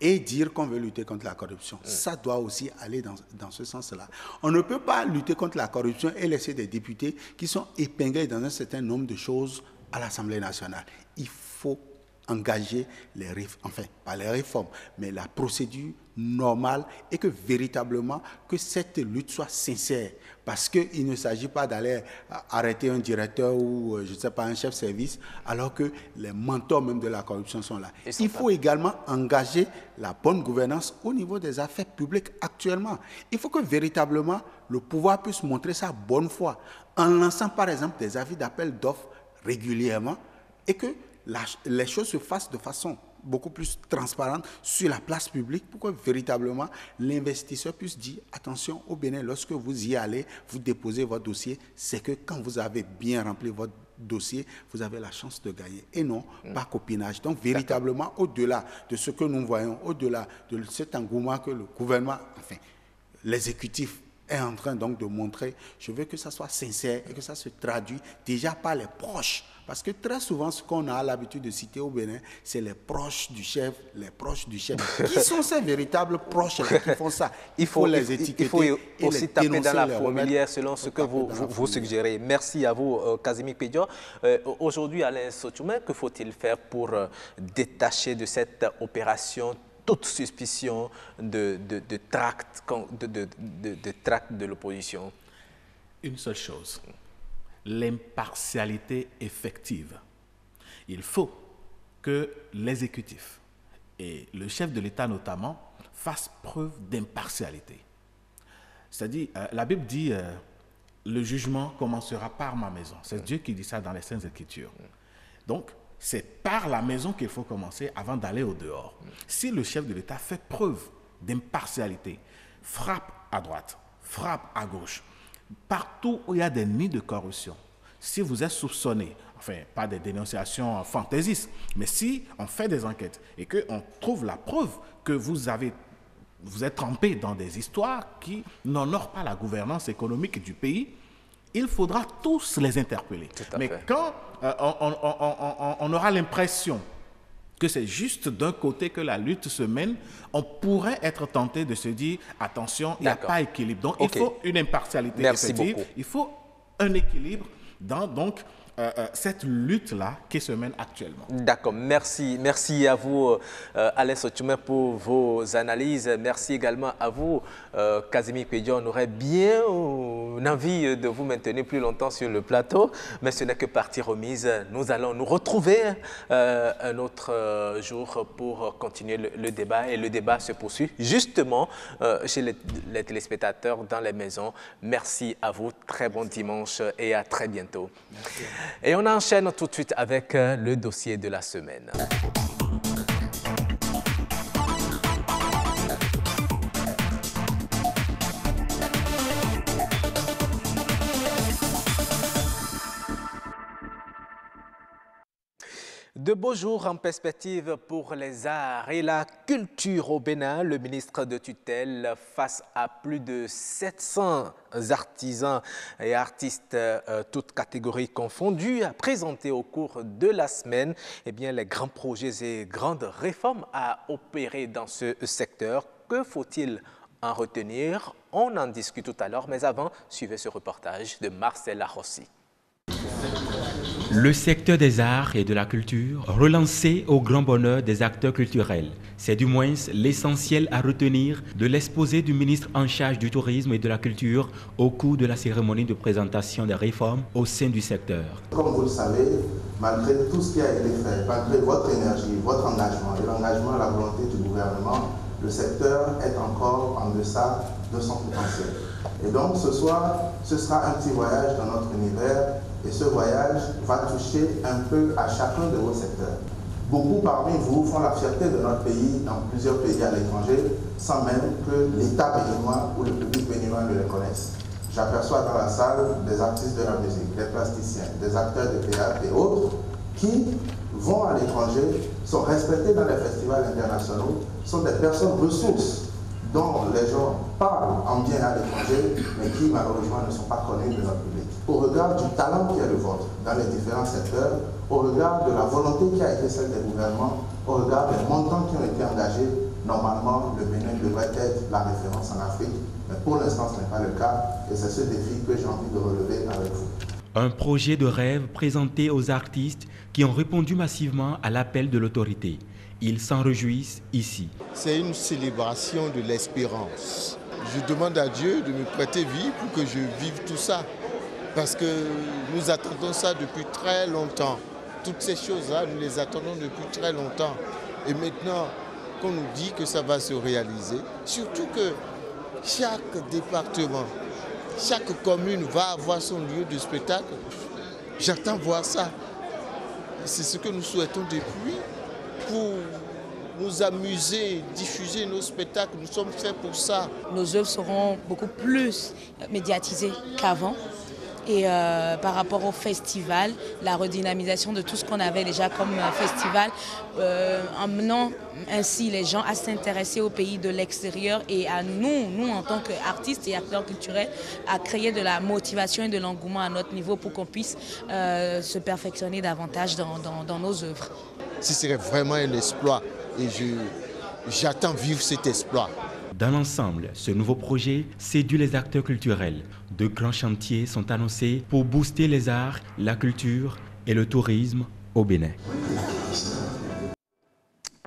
et dire qu'on veut lutter contre la corruption. Ça doit aussi aller dans ce sens-là. On ne peut pas lutter contre la corruption et laisser des députés qui sont épinglés dans un certain nombre de choses à l'Assemblée nationale. Il faut engager pas les réformes, mais la procédure normale et que véritablement que cette lutte soit sincère. Parce qu'il ne s'agit pas d'aller arrêter un directeur ou, je ne sais pas, un chef de service, alors que les mentors même de la corruption sont là. Il faut également engager la bonne gouvernance au niveau des affaires publiques actuellement. Il faut que véritablement le pouvoir puisse montrer sa bonne foi en lançant par exemple des avis d'appel d'offres régulièrement et que les choses se fassent de façon beaucoup plus transparente sur la place publique pour que véritablement l'investisseur puisse dire attention au Bénin, lorsque vous y allez, vous déposez votre dossier, c'est que quand vous avez bien rempli votre dossier, vous avez la chance de gagner et non pas copinage. Donc véritablement au-delà de ce que nous voyons, au-delà de cet engouement que le gouvernement, l'exécutif est en train donc de montrer, je veux que ça soit sincère et que ça se traduit déjà par les proches. Parce que très souvent, ce qu'on a l'habitude de citer au Bénin, c'est les proches du chef, les proches du chef. Qui sont ces véritables proches qui font ça? Il faut les étiqueter. Il faut aussi taper dans la fourmilière selon ce que vous suggérez. Merci à vous, Casimir Pédio. Aujourd'hui, Alain Sotoumé, que faut-il faire pour détacher de cette opération toute suspicion de tract de l'opposition? Une seule chose. l'impartialité effective. Il faut que l'exécutif et le chef de l'État notamment fassent preuve d'impartialité. C'est-à-dire, la Bible dit le jugement commencera par ma maison. C'est Dieu qui dit ça dans les Saintes Écritures. Donc, c'est par la maison qu'il faut commencer avant d'aller au dehors. Si le chef de l'État fait preuve d'impartialité, frappe à droite, frappe à gauche, partout où il y a des nids de corruption, si vous êtes soupçonné, enfin, pas des dénonciations fantaisistes, mais si on fait des enquêtes et qu'on trouve la preuve que vous êtes trempé dans des histoires qui n'honorent pas la gouvernance économique du pays, il faudra tous les interpeller. Mais quand on aura l'impression que c'est juste d'un côté que la lutte se mène, on pourrait être tenté de se dire, attention, il n'y a pas équilibre. Donc, il faut une impartialité effective, il faut un équilibre dans cette lutte-là qui se mène actuellement. D'accord, merci à vous Alès Otchoumé pour vos analyses. Merci également à vous Casimir Pédion. On aurait bien envie de vous maintenir plus longtemps sur le plateau, mais ce n'est que partie remise. Nous allons nous retrouver un autre jour pour continuer le débat, et le débat se poursuit justement chez les téléspectateurs dans les maisons. Merci à vous, très bon dimanche et à très bientôt. Merci. Et on enchaîne tout de suite avec le dossier de la semaine. De beaux jours en perspective pour les arts et la culture au Bénin. Le ministre de tutelle, face à plus de 700 artisans et artistes, toutes catégories confondues, a présenté au cours de la semaine les grands projets et grandes réformes à opérer dans ce secteur. Que faut-il en retenir? On en discute tout à l'heure, mais avant, suivez ce reportage de Marcel Arrossi. Le secteur des arts et de la culture, relancé au grand bonheur des acteurs culturels. C'est du moins l'essentiel à retenir de l'exposé du ministre en charge du tourisme et de la culture au cours de la cérémonie de présentation des réformes au sein du secteur. Comme vous le savez, malgré tout ce qui a été fait, malgré votre énergie, votre engagement et l'engagement et la volonté du gouvernement, le secteur est encore en deçà de son potentiel. Et donc ce soir, ce sera un petit voyage dans notre univers. Et ce voyage va toucher un peu à chacun de vos secteurs. Beaucoup parmi vous font la fierté de notre pays dans plusieurs pays à l'étranger, sans même que l'État béninois ou le public béninois ne les connaisse. J'aperçois dans la salle des artistes de la musique, des plasticiens, des acteurs de théâtre et autres qui vont à l'étranger, sont respectés dans les festivals internationaux, sont des personnes ressources dont les gens parlent en bien à l'étranger, mais qui malheureusement ne sont pas connus de notre public. Au regard du talent qui est le vôtre dans les différents secteurs, au regard de la volonté qui a été celle des gouvernements, au regard des montants qui ont été engagés, normalement le Bénin devrait être la référence en Afrique, mais pour l'instant ce n'est pas le cas, et c'est ce défi que j'ai envie de relever avec vous. Un projet de rêve présenté aux artistes qui ont répondu massivement à l'appel de l'autorité. Ils s'en réjouissent ici. C'est une célébration de l'espérance. Je demande à Dieu de me prêter vie pour que je vive tout ça. Parce que nous attendons ça depuis très longtemps. Toutes ces choses-là, nous les attendons depuis très longtemps. Et maintenant qu'on nous dit que ça va se réaliser, surtout que chaque département, chaque commune va avoir son lieu de spectacle, j'attends voir ça. C'est ce que nous souhaitons depuis. Pour nous amuser, diffuser nos spectacles, nous sommes faits pour ça. Nos œuvres seront beaucoup plus médiatisées qu'avant. Et par rapport au festival, la redynamisation de tout ce qu'on avait déjà comme festival, emmenant ainsi les gens à s'intéresser aux pays de l'extérieur et à nous en tant qu'artistes et acteurs culturels, à créer de la motivation et de l'engouement à notre niveau pour qu'on puisse se perfectionner davantage dans nos œuvres. Ce serait vraiment un exploit et j'attends vivre cet exploit. Dans l'ensemble, ce nouveau projet séduit les acteurs culturels. De grands chantiers sont annoncés pour booster les arts, la culture et le tourisme au Bénin.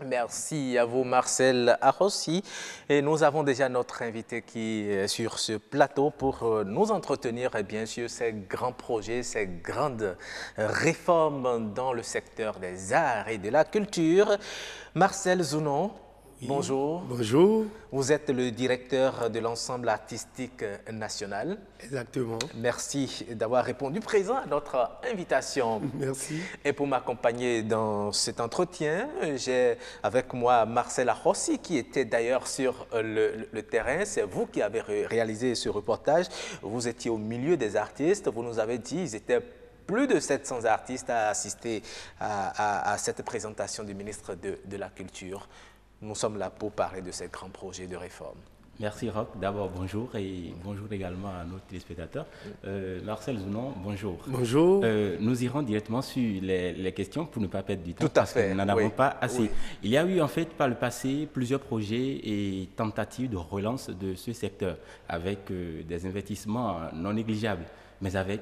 Merci à vous, Marcel Arrossi. Et nous avons déjà notre invité qui est sur ce plateau pour nous entretenir, et bien sûr, ces grands projets, ces grandes réformes dans le secteur des arts et de la culture. Marcel Zounon, oui. Bonjour. Bonjour. Vous êtes le directeur de l'ensemble artistique national. Exactement. Merci d'avoir répondu présent à notre invitation. Merci. Et pour m'accompagner dans cet entretien, j'ai avec moi Marcel Arrossi, qui était d'ailleurs sur le terrain. C'est vous qui avez réalisé ce reportage. Vous étiez au milieu des artistes. Vous nous avez dit qu'ils étaient plus de 700 artistes à assister à cette présentation du ministre de la Culture. Nous sommes là pour parler de ces grands projets de réforme. Merci Roch. D'abord, bonjour et bonjour également à nos téléspectateurs. Marcel Zounon, bonjour. Bonjour. Nous irons directement sur les questions pour ne pas perdre du temps. Tout à fait. Nous n'en avons pas assez. Oui. Il y a eu en fait par le passé plusieurs projets et tentatives de relance de ce secteur avec des investissements non négligeables, mais avec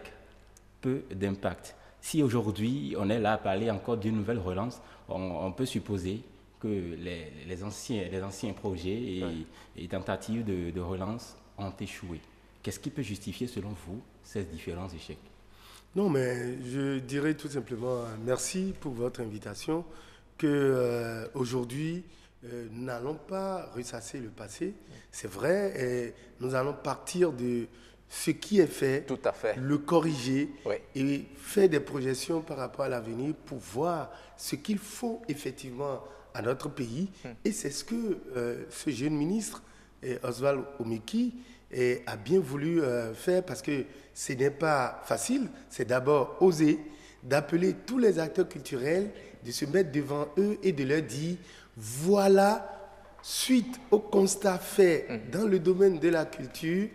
peu d'impact. Si aujourd'hui on est là à parler encore d'une nouvelle relance, on peut supposer que les anciens projets et tentatives de relance ont échoué. Qu'est-ce qui peut justifier, selon vous, ces différents échecs? Non, mais je dirais tout simplement merci pour votre invitation, qu'aujourd'hui, nous n'allons pas ressasser le passé, c'est vrai, et nous allons partir de ce qui est fait, tout à fait, le corriger, oui, et faire des projections par rapport à l'avenir pour voir ce qu'il faut effectivement à notre pays. Et c'est ce que ce jeune ministre, Oswald Omeki, a bien voulu faire, parce que ce n'est pas facile. C'est d'abord oser, d'appeler tous les acteurs culturels, de se mettre devant eux et de leur dire, voilà, suite au constat fait dans le domaine de la culture,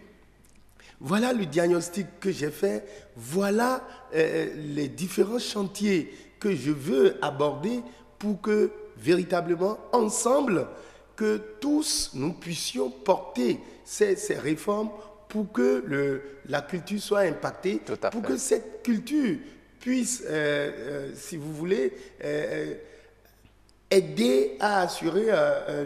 voilà le diagnostic que j'ai fait, voilà les différents chantiers que je veux aborder pour que véritablement, ensemble, que tous nous puissions porter ces réformes pour que la culture soit impactée, pour que cette culture puisse, si vous voulez, aider à assurer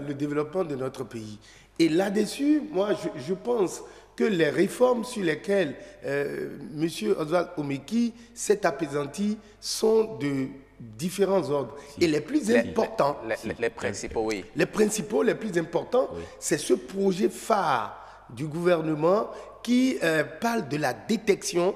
le développement de notre pays. Et là-dessus, moi, je pense que les réformes sur lesquelles M. Oswald Omeki s'est apaisanti sont de différents ordres. Et les plus importants... Les principaux, oui. Les principaux, les plus importants, oui, c'est ce projet phare du gouvernement qui parle de la détection,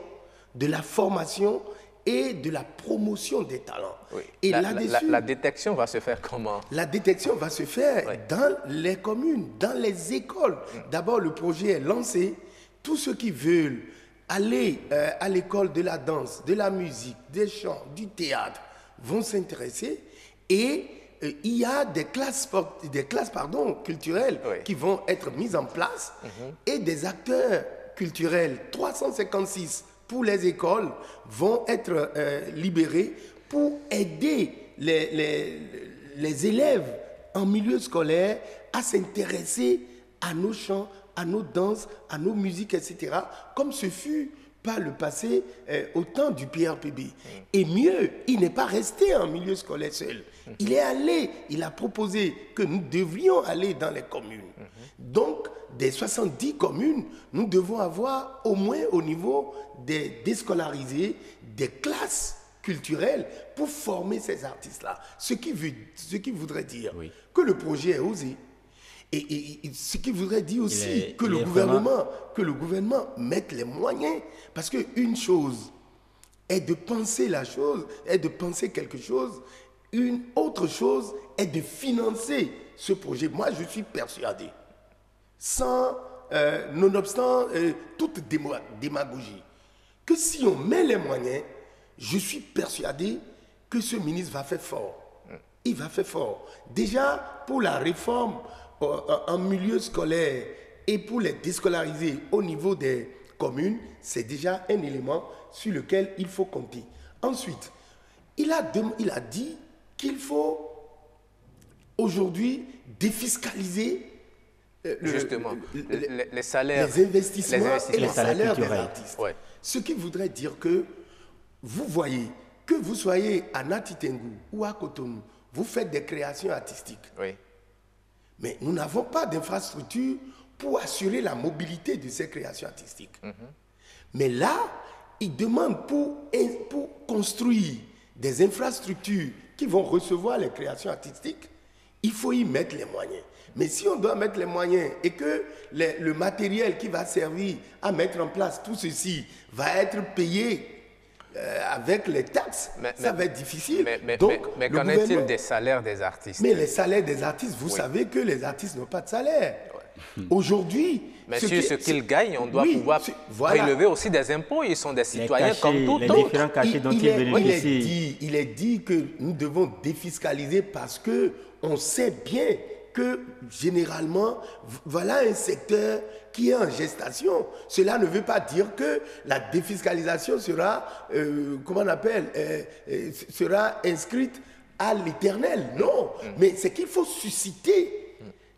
de la formation et de la promotion des talents. Oui. Et la détection va se faire comment? La détection va se faire dans les communes, dans les écoles. D'abord, le projet est lancé. Tous ceux qui veulent aller à l'école de la danse, de la musique, des chants, du théâtre, vont s'intéresser, et il y a des classes culturelles qui vont être mises en place, et des acteurs culturels, 356 pour les écoles, vont être libérés pour aider les élèves en milieu scolaire à s'intéresser à nos chants, à nos danses, à nos musiques, etc., comme ce fut par le passé au temps du PRPB. Et mieux, il n'est pas resté en milieu scolaire seul. Il est allé, il a proposé que nous devions aller dans les communes. Donc, des 70 communes, nous devons avoir au moins au niveau des déscolarisés, des classes culturelles pour former ces artistes-là. Ce qui voudrait dire que le projet est osé. Et ce qui voudrait dire aussi que le gouvernement mette les moyens. Parce qu'une chose est de penser la chose, est de penser quelque chose. Une autre chose est de financer ce projet. Moi, je suis persuadé, nonobstant toute démagogie, que si on met les moyens, je suis persuadé que ce ministre va faire fort. Il va faire fort. Déjà, pour la réforme en milieu scolaire et pour les déscolariser au niveau des communes, c'est déjà un élément sur lequel il faut compter. Ensuite, il a dit qu'il faut aujourd'hui défiscaliser les salaires, les investissements et les salaires des artistes. Ouais. Ce qui voudrait dire que vous voyez, que vous soyez à Nati Tengu ou à Cotonou, vous faites des créations artistiques. Oui. Mais nous n'avons pas d'infrastructure pour assurer la mobilité de ces créations artistiques. Mais là, ils demandent pour construire des infrastructures qui vont recevoir les créations artistiques, il faut y mettre les moyens. Mais si on doit mettre les moyens et que le matériel qui va servir à mettre en place tout ceci va être payé avec les taxes, ça va être difficile. Mais qu'en est-il des salaires des artistes? Mais les salaires des artistes, vous savez que les artistes n'ont pas de salaire. Aujourd'hui... Mais sur ce qu'ils gagnent, on doit pouvoir prélever aussi des impôts. Ils sont des citoyens comme tout autre. Les différents cachets dont ils bénéficient. Il est dit que nous devons défiscaliser parce qu'on sait bien que généralement, voilà un secteur qui est en gestation. Cela ne veut pas dire que la défiscalisation sera, comment on appelle, sera inscrite à l'éternel. Non, mais c'est qu'il faut susciter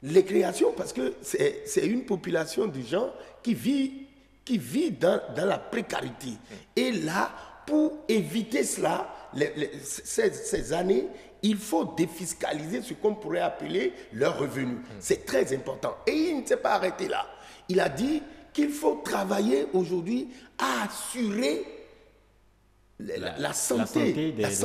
les créations parce que c'est une population de gens qui vit dans la précarité. Et là, pour éviter cela, ces années, il faut défiscaliser ce qu'on pourrait appeler leurs revenus. C'est très important. Et il ne s'est pas arrêté là. Il a dit qu'il faut travailler aujourd'hui à assurer la santé des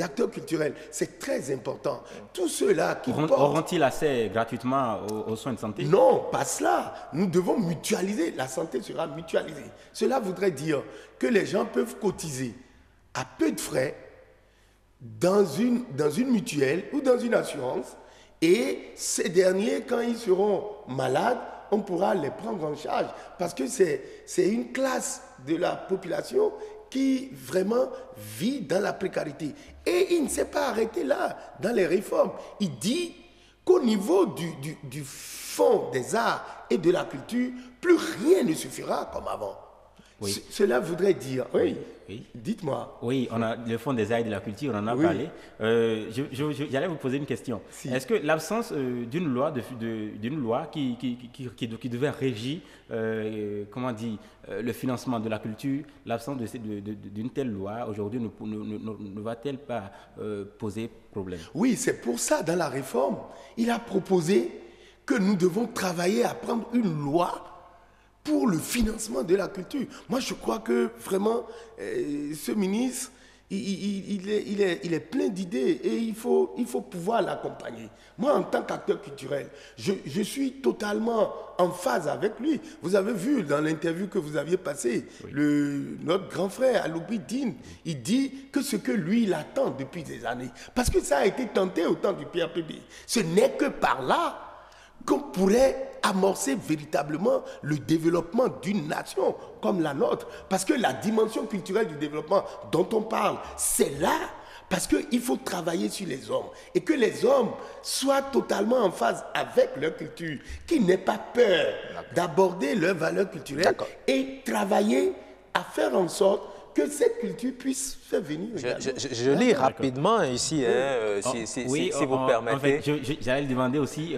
acteurs culturels. C'est très important. Tous ceux-là qui auront-ils accès gratuitement aux soins de santé? Non, pas cela. Nous devons mutualiser. La santé sera mutualisée. Cela voudrait dire que les gens peuvent cotiser à peu de frais dans une mutuelle ou dans une assurance, et ces derniers, quand ils seront malades, on pourra les prendre en charge parce que c'est une classe de la population qui vraiment vit dans la précarité. Et il ne s'est pas arrêté là dans les réformes. Il dit qu'au niveau du fonds des arts et de la culture, plus rien ne suffira comme avant. Oui. Cela voudrait dire... Oui. Dites-moi. Oui, on a le Fonds des arts et de la culture, on en a parlé. J'allais vous poser une question. Est-ce que l'absence d'une loi, qui devait régir le financement de la culture, l'absence d'une telle loi aujourd'hui ne va-t-elle pas poser problème? Oui, c'est pour ça, dans la réforme, il a proposé que nous devons travailler à prendre une loi pour le financement de la culture. Moi, je crois que vraiment, ce ministre, il est plein d'idées et il faut pouvoir l'accompagner. Moi, en tant qu'acteur culturel, je suis totalement en phase avec lui. Vous avez vu dans l'interview que vous aviez passée, notre grand frère, Aloubi Dine, il dit que ce que lui, il attend depuis des années, parce que ça a été tenté au temps du PRPB, ce n'est que par là qu'on pourrait amorcer véritablement le développement d'une nation comme la nôtre. Parce que la dimension culturelle du développement dont on parle, c'est là. Parce qu'il faut travailler sur les hommes. Et que les hommes soient totalement en phase avec leur culture. Qu'ils n'aient pas peur d'aborder leurs valeurs culturelles. Et travailler à faire en sorte que cette culture puisse faire venir. Je lis rapidement ici, si vous permettez. En fait, j'allais le demander aussi,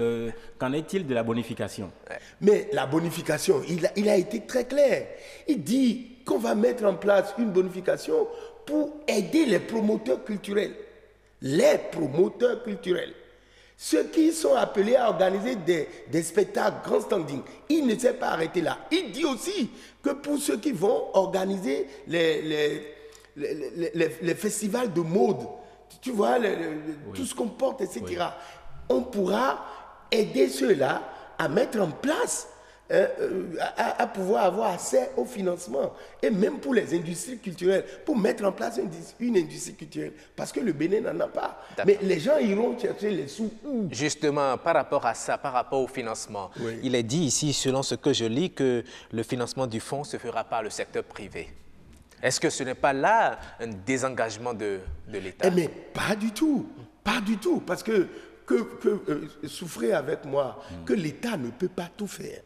qu'en est-il de la bonification? Mais la bonification, il a été très clair. Il dit qu'on va mettre en place une bonification pour aider les promoteurs culturels. Les promoteurs culturels. Ceux qui sont appelés à organiser des spectacles grand standing. Il ne s'est pas arrêté là. Il dit aussi que pour ceux qui vont organiser les festivals de mode, tu vois, tout ce qu'on porte, etc., on pourra aider ceux-là à mettre en place, à pouvoir avoir accès au financement. Et même pour les industries culturelles, pour mettre en place une industrie culturelle. Parce que le Bénin n'en a pas. Mais les gens iront chercher les sous. Justement, par rapport à ça, par rapport au financement, il est dit ici, selon ce que je lis, que le financement du fonds se fera par le secteur privé. Est-ce que ce n'est pas là un désengagement de l'État? Mais pas du tout. Pas du tout. Parce que souffrez avec moi, que l'État ne peut pas tout faire.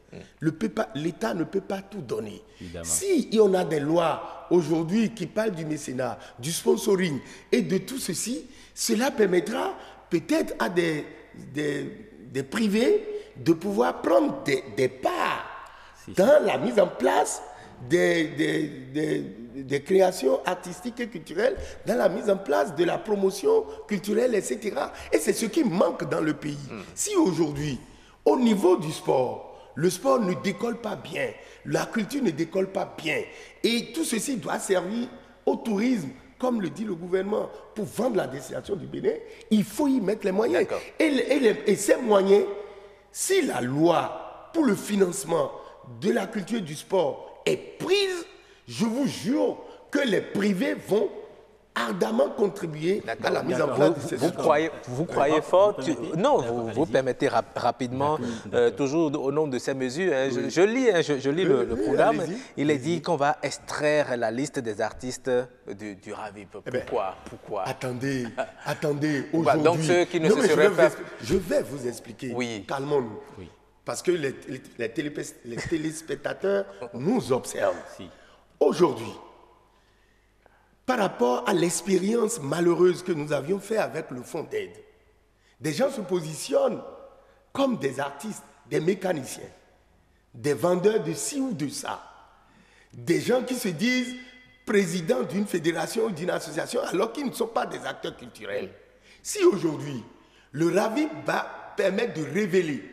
L'État ne peut pas tout donner. Évidemment. Si on a des lois aujourd'hui qui parlent du mécénat, du sponsoring et de tout ceci, cela permettra peut-être à des privés de pouvoir prendre des parts dans la mise en place des créations artistiques et culturelles, dans la mise en place de la promotion culturelle, etc. Et c'est ce qui manque dans le pays. Si aujourd'hui, au niveau du sport, le sport ne décolle pas bien, la culture ne décolle pas bien, et tout ceci doit servir au tourisme, comme le dit le gouvernement, pour vendre la destination du Bénin, il faut y mettre les moyens. Et ces moyens, si la loi pour le financement de la culture et du sport est prise, je vous jure que les privés vont ardemment contribuer à la mise en place de ces Vous croyez fort Non, vous permettez rapidement, toujours au nom de ces mesures. Hein, je lis le programme. Il est dit qu'on va extraire la liste des artistes du RAVIP. Pourquoi Attendez, aujourd'hui... Donc ceux qui ne se seraient pas... Je vais vous expliquer. Calmons-nous. Parce que les téléspectateurs nous observent. Aujourd'hui, par rapport à l'expérience malheureuse que nous avions faite avec le fonds d'aide, des gens se positionnent comme des artistes, des mécaniciens, des vendeurs de ci ou de ça, des gens qui se disent présidents d'une fédération ou d'une association alors qu'ils ne sont pas des acteurs culturels. Si aujourd'hui, le RAVIP va permettre de révéler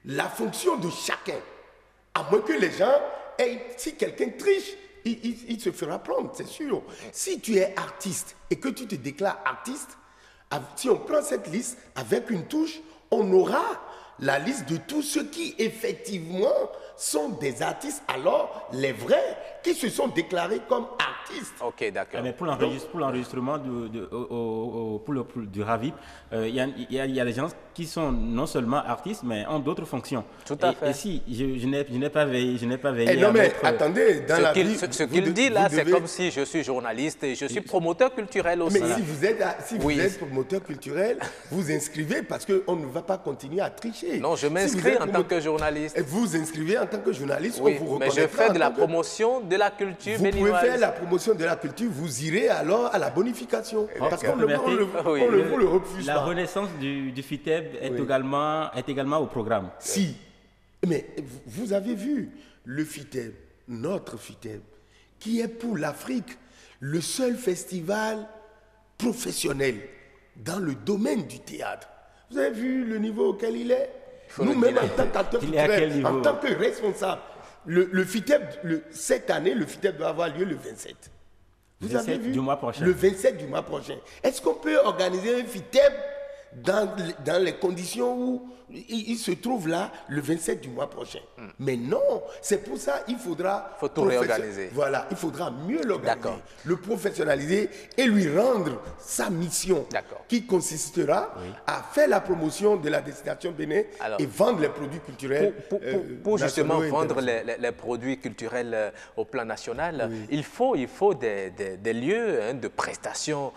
la fonction de chacun, à moins que les gens si quelqu'un triche, il se fera prendre, c'est sûr. Si tu es artiste et que tu te déclares artiste, si on prend cette liste avec une touche, on aura la liste de tous ceux qui effectivement sont des artistes, alors les vrais qui se sont déclarés comme artistes. Ok, d'accord. Mais pour l'enregistrement du RAVIP, il y a des gens qui sont non seulement artistes, mais ont d'autres fonctions. Tout à fait. Et si je n'ai pas veillé non, mais attendez, dans la vie... Ce qu'il dit là, c'est comme si je suis journaliste et je suis promoteur culturel aussi. Mais si vous êtes promoteur culturel, vous inscrivez parce qu'on ne va pas continuer à tricher. Non, je m'inscris en tant que journaliste. Vous inscrivez en tant que journaliste, oui, on vous mais je fais de la promotion de la culture béninoise. Vous pouvez faire la promotion de la culture, vous irez alors à la bonification. Parce qu'on ne vous le refuse pas. La renaissance du FITEB est également au programme. Si. Mais vous avez vu le FITEB, notre FITEB, qui est pour l'Afrique le seul festival professionnel dans le domaine du théâtre. Vous avez vu le niveau auquel il est? Nous-mêmes, en tant qu'acteurs culturels, en tant que responsables, le FITEB, cette année, le FITEB doit avoir lieu le 27. Vous avez vu? Du mois prochain. Le 27 du mois prochain. Est-ce qu'on peut organiser un FITEB dans les conditions où il se trouve là le 27 du mois prochain? Mais non, c'est pour ça qu'il faudra... Il faut tout réorganiser. Voilà, il faudra mieux l'organiser, le professionnaliser et lui rendre sa mission qui consistera à faire la promotion de la destination Bénin et vendre les produits culturels. Pour justement vendre les produits culturels au plan national, il faut des lieux de prestations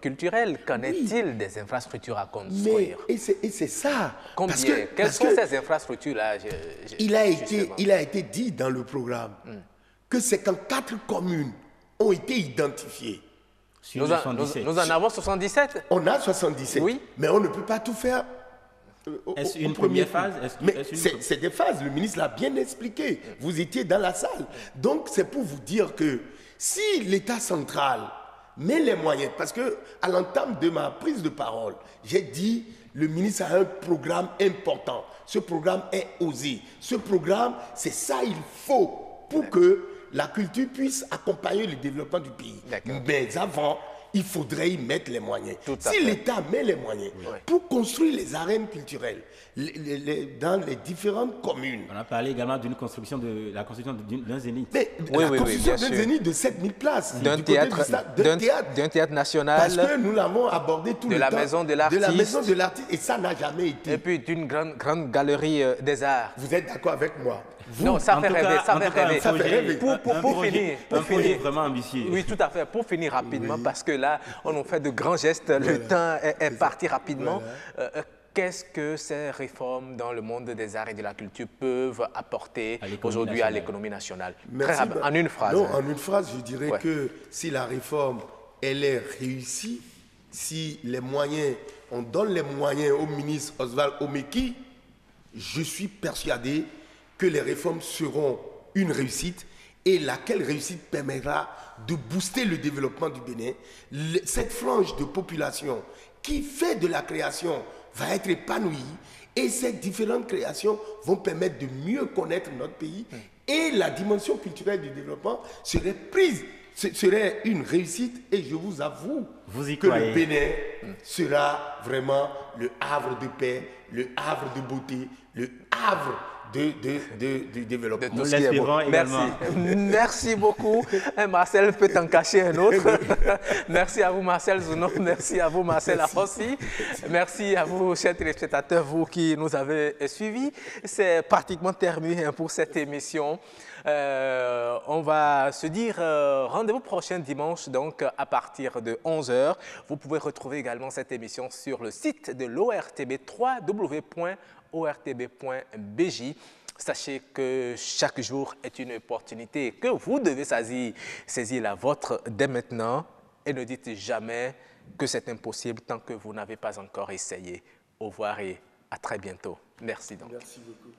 culturelles. Qu'en est-il des infrastructures à construire? Et c'est ça. Combien? Quelles sont ces infrastructures-là? Il a été dit dans le programme que 54 communes ont été identifiées. Nous en avons 77. On a 77, mais on ne peut pas tout faire. Est-ce une première phase? C'est des phases, le ministre l'a bien expliqué. Vous étiez dans la salle. Donc c'est pour vous dire que si l'État central met les moyens, parce qu'à l'entame de ma prise de parole, j'ai dit le ministre a un programme important. Ce programme est osé. Ce programme, c'est ça il faut pour que la culture puisse accompagner le développement du pays. Mais avant, il faudrait y mettre les moyens. Si l'État met les moyens pour construire les arènes culturelles dans les différentes communes. On a parlé également d'une construction la construction d'un zénith. Mais la construction d'un zénith de 7000 places. D'un théâtre national. Parce que nous l'avons abordé tout le temps. De la maison de l'artiste. De la maison de l'artiste. Et ça n'a jamais été. Et puis d'une grande galerie des arts. Vous êtes d'accord avec moi? Non, ça fait rêver, ça fait rêver. Pour finir, vraiment ambitieux. Oui, tout à fait. Pour finir rapidement, parce que là, on a fait de grands gestes. Le temps est parti rapidement. Qu'est-ce que ces réformes dans le monde des arts et de la culture peuvent apporter aujourd'hui à l'économie nationale? Merci. En une phrase. Non, en une phrase, je dirais que si la réforme, elle est réussie, si les moyens, on donne les moyens au ministre Oswald Omeki, je suis persuadé que les réformes seront une réussite et laquelle réussite permettra de booster le développement du Bénin. Cette frange de population qui fait de la création va être épanouie et ces différentes créations vont permettre de mieux connaître notre pays et la dimension culturelle du développement serait prise, serait une réussite et je vous avoue que le Bénin sera vraiment le havre de paix, le havre de beauté, le havre du développement. Nous l'espérons également. Merci beaucoup. Marcel peut en cacher un autre. Merci à vous Marcel Zouno, merci à vous Marcel Afossi. Merci à vous chers téléspectateurs, vous qui nous avez suivis. C'est pratiquement terminé pour cette émission. On va se dire rendez-vous prochain dimanche donc à partir de 11h. Vous pouvez retrouver également cette émission sur le site de l'ORTB www.ortb.bj. Sachez que chaque jour est une opportunité et que vous devez saisir la vôtre dès maintenant et ne dites jamais que c'est impossible tant que vous n'avez pas encore essayé. Au revoir et à très bientôt. Merci donc. Merci beaucoup.